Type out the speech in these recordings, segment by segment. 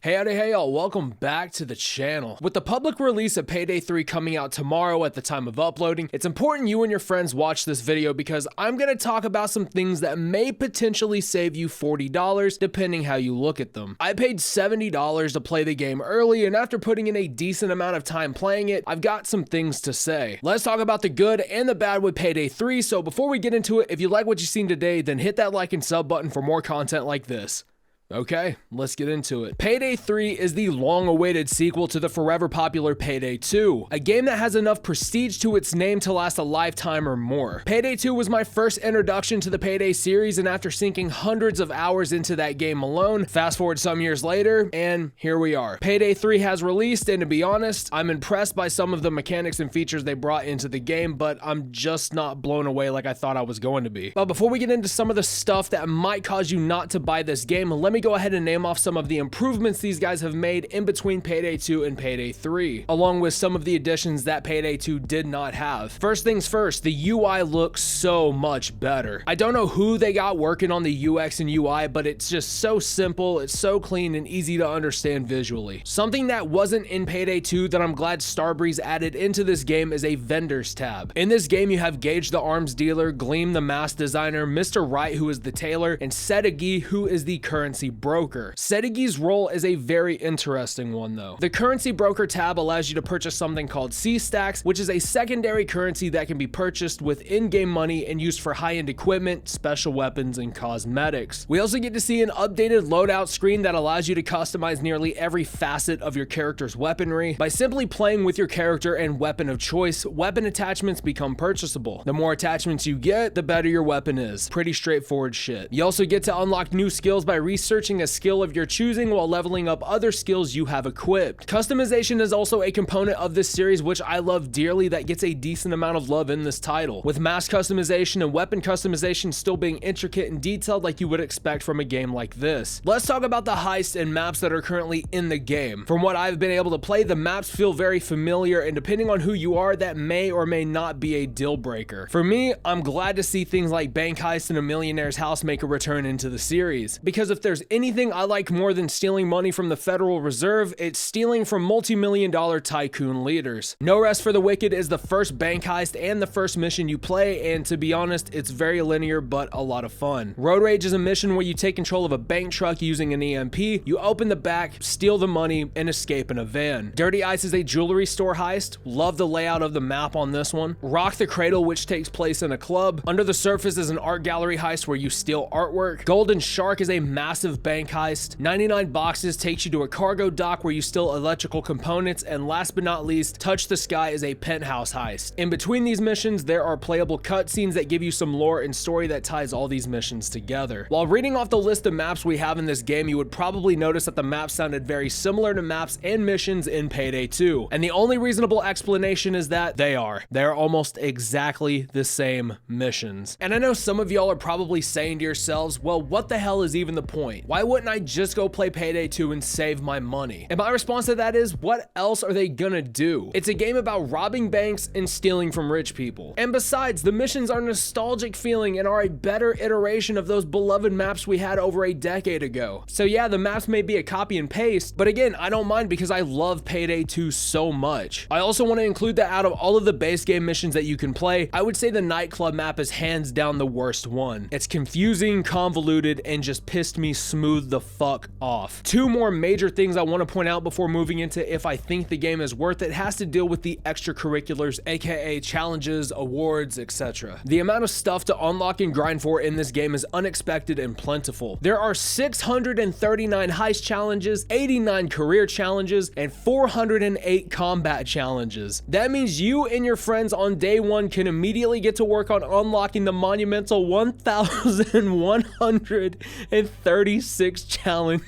Hey y'all, welcome back to the channel. With the public release of Payday 3 coming out tomorrow at the time of uploading, it's important you and your friends watch this video because I'm going to talk about some things that may potentially save you $40 depending how you look at them. I paid $70 to play the game early, and after putting in a decent amount of time playing it, I've got some things to say. Let's talk about the good and the bad with Payday 3, so before we get into it, if you like what you've seen today, then hit that like and sub button for more content like this. Okay, let's get into it. Payday 3 is the long-awaited sequel to the forever popular Payday 2, a game that has enough prestige to its name to last a lifetime or more. Payday 2 was my first introduction to the Payday series, and after sinking hundreds of hours into that game alone, fast forward some years later, and here we are. Payday 3 has released, and to be honest, I'm impressed by some of the mechanics and features they brought into the game, but I'm just not blown away like I thought I was going to be. But before we get into some of the stuff that might cause you not to buy this game, let me go ahead and name off some of the improvements these guys have made in between Payday 2 and Payday 3, along with some of the additions that Payday 2 did not have. First things first, the UI looks so much better. I don't know who they got working on the UX and UI, but it's just so simple, it's so clean and easy to understand visually. Something that wasn't in Payday 2 that I'm glad Starbreeze added into this game is a vendors tab. In this game, you have Gage the arms dealer, Gleam the mask designer, Mr. Wright who is the tailor, and Sedegi who is the currency broker. Sedegi's role is a very interesting one though. The currency broker tab allows you to purchase something called C-Stacks, which is a secondary currency that can be purchased with in-game money and used for high-end equipment, special weapons, and cosmetics. We also get to see an updated loadout screen that allows you to customize nearly every facet of your character's weaponry. By simply playing with your character and weapon of choice, weapon attachments become purchasable. The more attachments you get, the better your weapon is. Pretty straightforward shit. You also get to unlock new skills by researching a skill of your choosing while leveling up other skills you have equipped. Customization is also a component of this series which I love dearly that gets a decent amount of love in this title, with mask customization and weapon customization still being intricate and detailed like you would expect from a game like this. Let's talk about the heists and maps that are currently in the game. From what I've been able to play, the maps feel very familiar, and depending on who you are, that may or may not be a deal breaker. For me, I'm glad to see things like bank heist and a millionaire's house make a return into the series, because if there's anything I like more than stealing money from the Federal Reserve, it's stealing from multi-million-dollar tycoon leaders. No Rest for the Wicked is the first bank heist and the first mission you play, and to be honest, it's very linear but a lot of fun. Road Rage is a mission where you take control of a bank truck using an EMP, you open the back, steal the money, and escape in a van. Dirty Ice is a jewelry store heist. Love the layout of the map on this one. Rock the Cradle, which takes place in a club. Under the Surface is an art gallery heist where you steal artwork. Golden Shark is a massive bank heist. 99 Boxes takes you to a cargo dock where you steal electrical components, and last but not least, Touch the Sky is a penthouse heist. In between these missions, there are playable cutscenes that give you some lore and story that ties all these missions together. While reading off the list of maps we have in this game, you would probably notice that the maps sounded very similar to maps and missions in Payday 2, and the only reasonable explanation is that they're almost exactly the same missions. And I know some of y'all are probably saying to yourselves, well, what the hell is even the point? Why wouldn't I just go play Payday 2 and save my money? And my response to that is, what else are they gonna do? It's a game about robbing banks and stealing from rich people. And besides, the missions are nostalgic feeling and are a better iteration of those beloved maps we had over a decade ago. So yeah, the maps may be a copy and paste, but again, I don't mind because I love Payday 2 so much. I also want to include that out of all of the base game missions that you can play, I would say the nightclub map is hands down the worst one. It's confusing, convoluted, and just pissed me smooth the fuck off. Two more major things I want to point out before moving into if I think the game is worth it has to deal with the extracurriculars, aka challenges, awards, etc. The amount of stuff to unlock and grind for in this game is unexpected and plentiful. There are 639 heist challenges, 89 career challenges, and 408 combat challenges. That means you and your friends on day one can immediately get to work on unlocking the monumental 1,136 challenges.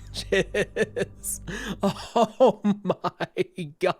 Oh my god.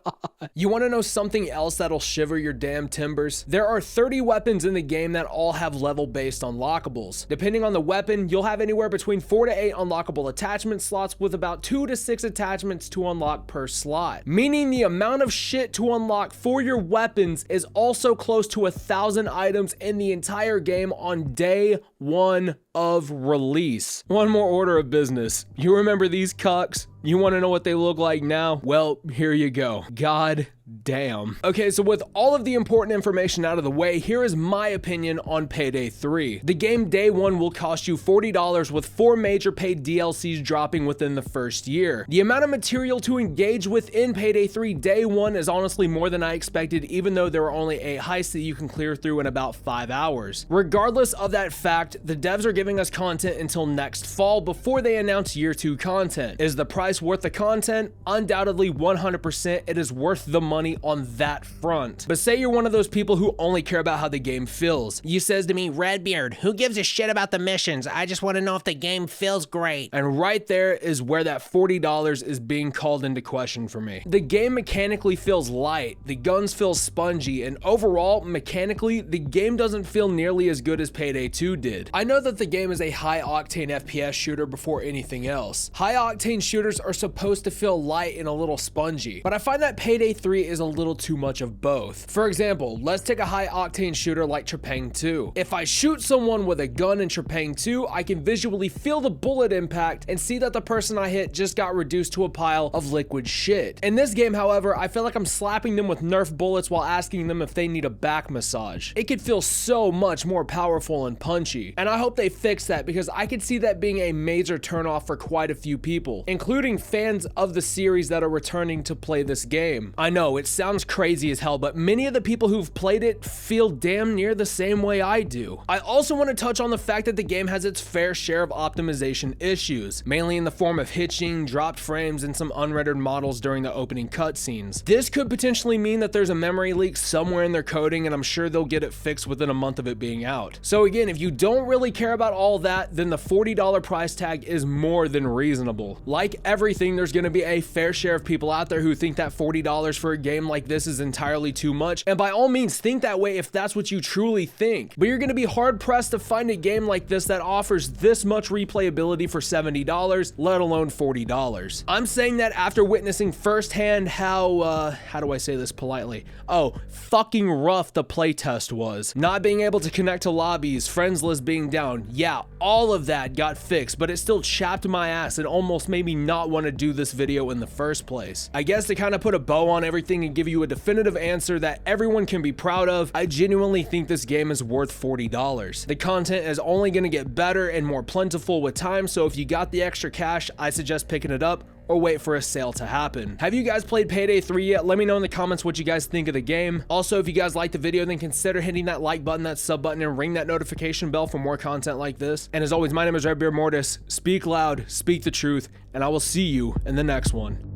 You want to know something else that'll shiver your damn timbers? There are 30 weapons in the game that all have level-based unlockables. Depending on the weapon, you'll have anywhere between 4 to 8 unlockable attachment slots with about 2 to 6 attachments to unlock per slot. Meaning the amount of shit to unlock for your weapons is also close to 1,000 items in the entire game on day one of release. One more order of business. You remember these cucks? You want to know what they look like now? Well, here you go. God damn. Okay, so with all of the important information out of the way, here is my opinion on Payday 3. The game day one will cost you $40 with 4 major paid DLCs dropping within the first year. The amount of material to engage within Payday 3 day one is honestly more than I expected, even though there are only 8 heists that you can clear through in about 5 hours. Regardless of that fact, the devs are giving us content until next fall before they announce year 2 content. Is the price worth the content? Undoubtedly 100% it is worth the money on that front. But say you're one of those people who only care about how the game feels. You says to me, Redbeard, who gives a shit about the missions? I just want to know if the game feels great. And right there is where that $40 is being called into question for me. The game mechanically feels light, the guns feel spongy, and overall, mechanically, the game doesn't feel nearly as good as Payday 2 did. I know that the game is a high-octane FPS shooter before anything else. High-octane shooters are supposed to feel light and a little spongy, but I find that Payday 3 is a little too much of both. For example, let's take a high-octane shooter like Trepang 2. If I shoot someone with a gun in Trepang 2, I can visually feel the bullet impact and see that the person I hit just got reduced to a pile of liquid shit. In this game, however, I feel like I'm slapping them with Nerf bullets while asking them if they need a back massage. It could feel so much more powerful and punchy, and I hope they fix that because I could see that being a major turnoff for quite a few people, including fans of the series that are returning to play this game. I know, it sounds crazy as hell, but many of the people who've played it feel damn near the same way I do. I also want to touch on the fact that the game has its fair share of optimization issues, mainly in the form of hitching, dropped frames, and some unrendered models during the opening cutscenes. This could potentially mean that there's a memory leak somewhere in their coding, and I'm sure they'll get it fixed within a month of it being out. So again, if you don't really care about all that, then the $40 price tag is more than reasonable. Like everything, there's going to be a fair share of people out there who think that $40 for a game like this is entirely too much, and by all means think that way if that's what you truly think, but you're going to be hard pressed to find a game like this that offers this much replayability for $70, let alone $40. I'm saying that after witnessing firsthand how do I say this politely? Oh, fucking rough the playtest was. Not being able to connect to lobbies, friends list being down, yeah, all of that got fixed, but it still chapped my ass and almost made me not want to do this video in the first place. I guess to kind of put a bow on everything and give you a definitive answer that everyone can be proud of, I genuinely think this game is worth $40. The content is only going to get better and more plentiful with time, so if you got the extra cash, I suggest picking it up or wait for a sale to happen. Have you guys played Payday 3 yet? Let me know in the comments what you guys think of the game. Also, if you guys liked the video, then consider hitting that like button, that sub button, and ring that notification bell for more content like this. And as always, my name is Redbeard Mortis. Speak loud, speak the truth, and I will see you in the next one.